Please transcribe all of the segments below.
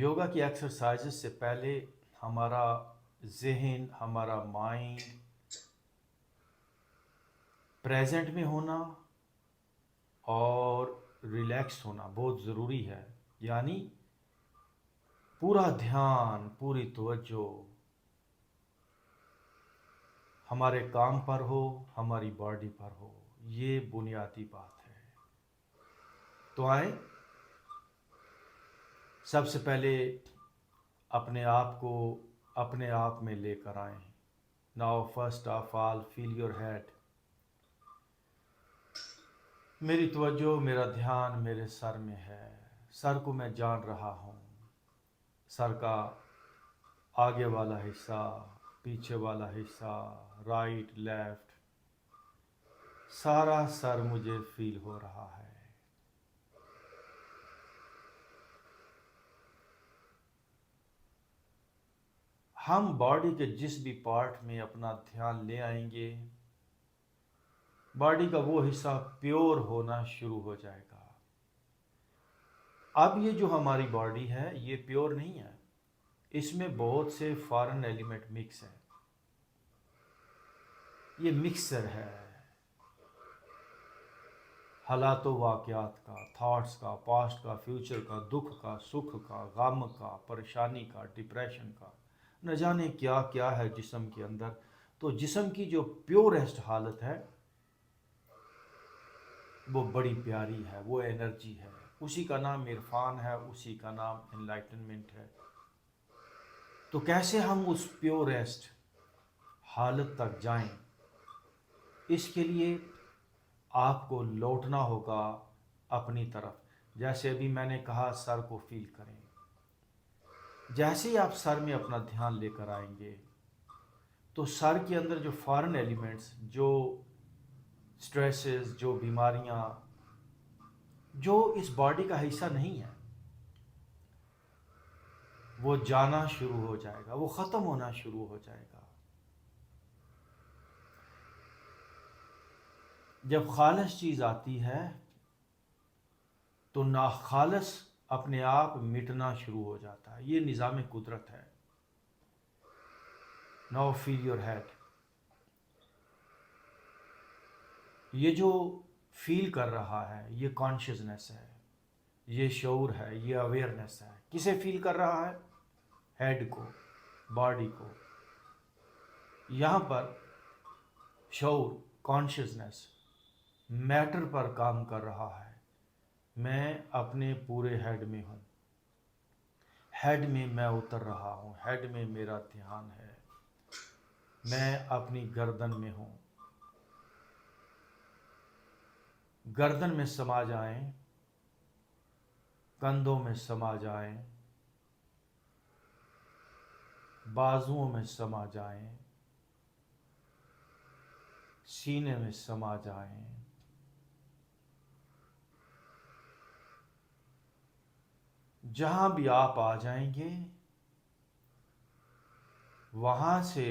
योगा की एक्सरसाइजेस से पहले हमारा ज़हन, हमारा माइंड प्रेजेंट में होना और रिलैक्स होना बहुत ज़रूरी है। यानी पूरा ध्यान, पूरी तवज्जो हमारे काम पर हो, हमारी बॉडी पर हो। ये बुनियादी बात है। तो आए सबसे पहले अपने आप में लेकर आए। Now first of all feel your head. मेरी तवज्जो, मेरा ध्यान मेरे सर में है। सर को मैं जान रहा हूँ। सर का आगे वाला हिस्सा, पीछे वाला हिस्सा, राइट लेफ्ट, सारा सर मुझे फील हो रहा है। हम बॉडी के जिस भी पार्ट में अपना ध्यान ले आएंगे, बॉडी का वो हिस्सा प्योर होना शुरू हो जाएगा। अब ये जो हमारी बॉडी है ये प्योर नहीं है, इसमें बहुत से फॉरेन एलिमेंट मिक्स है। ये मिक्सर है हालातों वाक़यात का, थॉट्स का, पास्ट का, फ्यूचर का, दुख का, सुख का, गम का, परेशानी का, डिप्रेशन का, न जाने क्या क्या है जिस्म के अंदर। तो जिस्म की जो प्योरेस्ट हालत है वो बड़ी प्यारी है, वो एनर्जी है। उसी का नाम इरफान है, उसी का नाम एनलाइटनमेंट है। तो कैसे हम उस प्योरेस्ट हालत तक जाएं, इसके लिए आपको लौटना होगा अपनी तरफ। जैसे अभी मैंने कहा सर को फील करें। जैसे ही आप सर में अपना ध्यान लेकर आएंगे तो सर के अंदर जो फॉरेन एलिमेंट्स, जो स्ट्रेसेस, जो बीमारियां, जो इस बॉडी का हिस्सा नहीं है, वो जाना शुरू हो जाएगा, वो ख़त्म होना शुरू हो जाएगा। जब खालिस चीज़ आती है तो नाखालिस अपने आप मिटना शुरू हो जाता है। ये निज़ाम कुदरत है। Now feel your head. ये जो फील कर रहा है ये कॉन्शियसनेस है, ये शऊर है, ये अवेयरनेस है। किसे फील कर रहा है? हेड को, बॉडी को। यहाँ पर शऊर, कॉन्शियसनेस मैटर पर काम कर रहा है। मैं अपने पूरे हेड में हूँ, हेड में मैं उतर रहा हूँ, हेड में मेरा ध्यान है। मैं अपनी गर्दन में हूँ, गर्दन में समा जाएं, कंधों में समा जाएं, बाजुओं में समा जाएं, सीने में समा जाएं। जहां भी आप आ जाएंगे वहां से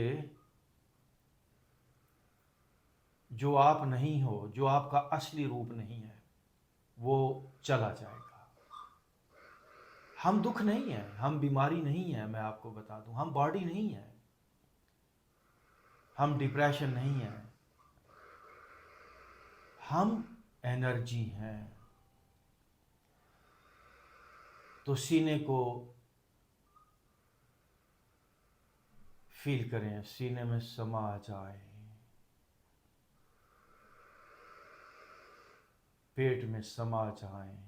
जो आप नहीं हो, जो आपका असली रूप नहीं है, वो चला जाएगा। हम दुख नहीं है, हम बीमारी नहीं है। मैं आपको बता दूं, हम बॉडी नहीं है, हम डिप्रेशन नहीं है, हम एनर्जी हैं। तो सीने को फील करें, सीने में समा जाए, पेट में समा जाए।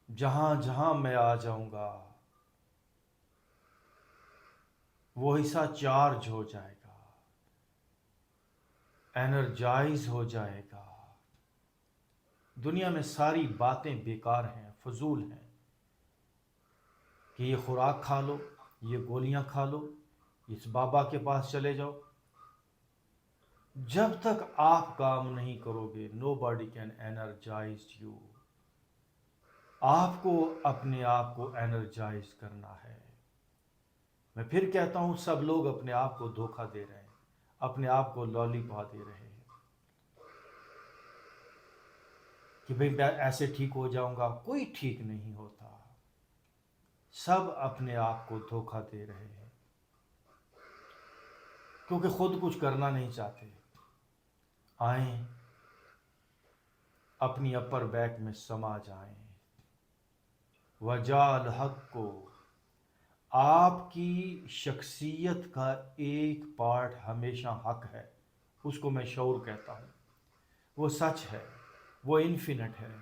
जहां जहां मैं आ जाऊंगा वो हिस्सा चार्ज हो जाएगा, एनर्जाइज हो जाएगा। दुनिया में सारी बातें बेकार हैं, फजूल हैं कि ये खुराक खा लो, ये गोलियां खा लो, इस बाबा के पास चले जाओ। जब तक आप काम नहीं करोगे, nobody can energise you. आपको अपने आप को एनर्जाइज करना है। मैं फिर कहता हूं, सब लोग अपने आप को धोखा दे रहे हैं, अपने आप को लॉलीपॉप दे रहे हैं कि भाई मैं ऐसे ठीक हो जाऊंगा। कोई ठीक नहीं होता, सब अपने आप को धोखा दे रहे हैं क्योंकि खुद कुछ करना नहीं चाहते। आए अपनी अपर बैक में समा जाएं। वजाल हक को आपकी शख्सियत का एक पार्ट हमेशा हक है, उसको मैं शऊर कहता हूँ। वो सच है, वो इन्फिनिट है,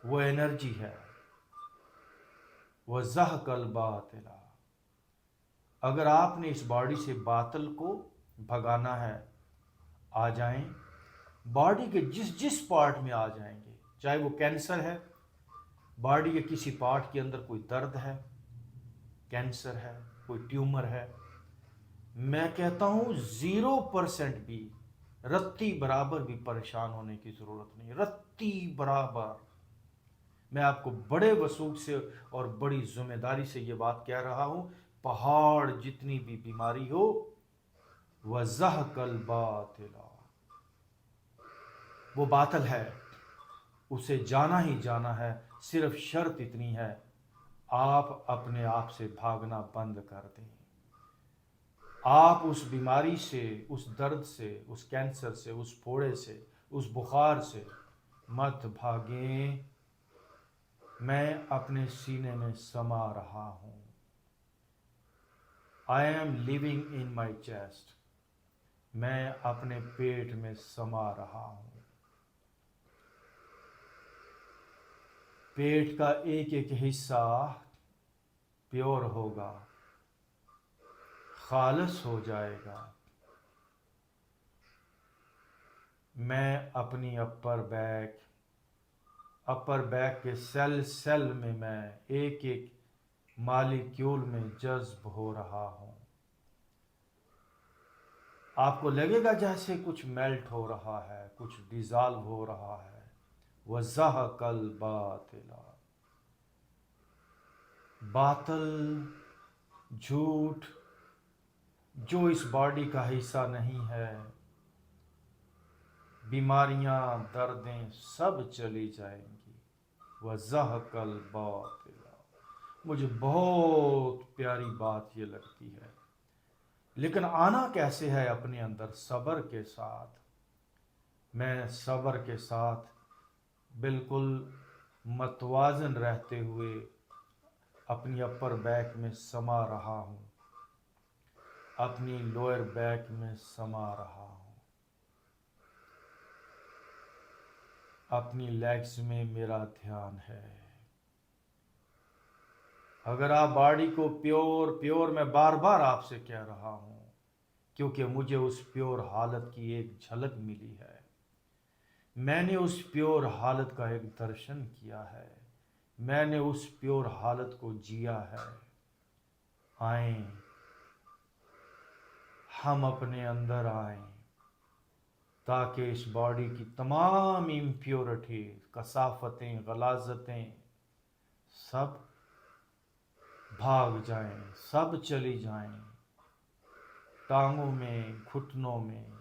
वो एनर्जी है। वह ज़हकल बातिला, अगर आपने इस बॉडी से बातिल को भगाना है, आ जाएं। बॉडी के जिस जिस पार्ट में आ जाएंगे, चाहे वो कैंसर है, बॉडी के किसी पार्ट के अंदर कोई दर्द है, कैंसर है, कोई ट्यूमर है, मैं कहता हूं 0% भी, रत्ती बराबर भी परेशान होने की जरूरत नहीं, रत्ती बराबर। मैं आपको बड़े वसूख से और बड़ी जिम्मेदारी से ये बात कह रहा हूं, पहाड़ जितनी भी बीमारी हो, वज़हकल बातिला, वो बातिल है, उसे जाना ही जाना है। सिर्फ शर्त इतनी है, आप अपने आप से भागना बंद कर दें। आप उस बीमारी से, उस दर्द से, उस कैंसर से, उस फोड़े से, उस बुखार से मत भागें। मैं अपने सीने में समा रहा हूं। I am living in my chest, मैं अपने पेट में समा रहा हूं। पेट का एक एक हिस्सा प्योर होगा, खालिस हो जाएगा। मैं अपनी अपर बैक के सेल सेल में, मैं एक एक मालिक्यूल में जज्ब हो रहा हूं। आपको लगेगा जैसे कुछ मेल्ट हो रहा है, कुछ डिजॉल्व हो रहा है। वज़हकल बातिला, बातिल, झूठ, जो इस बॉडी का हिस्सा नहीं है, बीमारियां, दर्दें सब चली जाएंगी। वज़हकल बातिला, मुझे बहुत प्यारी बात ये लगती है। लेकिन आना कैसे है अपने अंदर? सब्र के साथ। मैं सब्र के साथ बिल्कुल मतवाजन रहते हुए अपनी अपर बैक में समा रहा हूँ, अपनी लोअर बैक में समा रहा हूँ, अपनी लेग्स में मेरा ध्यान है। अगर आप बॉडी को प्योर मैं बार बार आपसे कह रहा हूँ, क्योंकि मुझे उस प्योर हालत की एक झलक मिली है, मैंने उस प्योर हालत का एक दर्शन किया है, मैंने उस प्योर हालत को जिया है। आए, हम अपने अंदर आए ताकि इस बॉडी की तमाम इम्प्योरिटी, कसाफतें, गलाजतें सब भाग जाएं, सब चली जाएं। टांगों में, घुटनों में,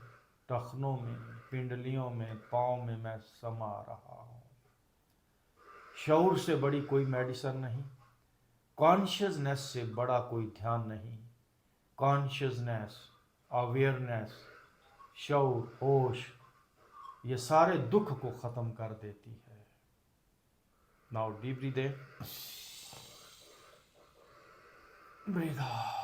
टखनों में, पिंडलियों में, पाँव में मैं समा रहा हूँ। शऊर से बड़ी कोई मेडिसिन नहीं, कॉन्शियसनेस से बड़ा कोई ध्यान नहीं। कॉन्शियसनेस, अवेयरनेस, शऊर, होश, ये सारे दुख को ख़त्म कर देती है। नाउ डीप ब्रीथ इन, ब्रीथ आउट।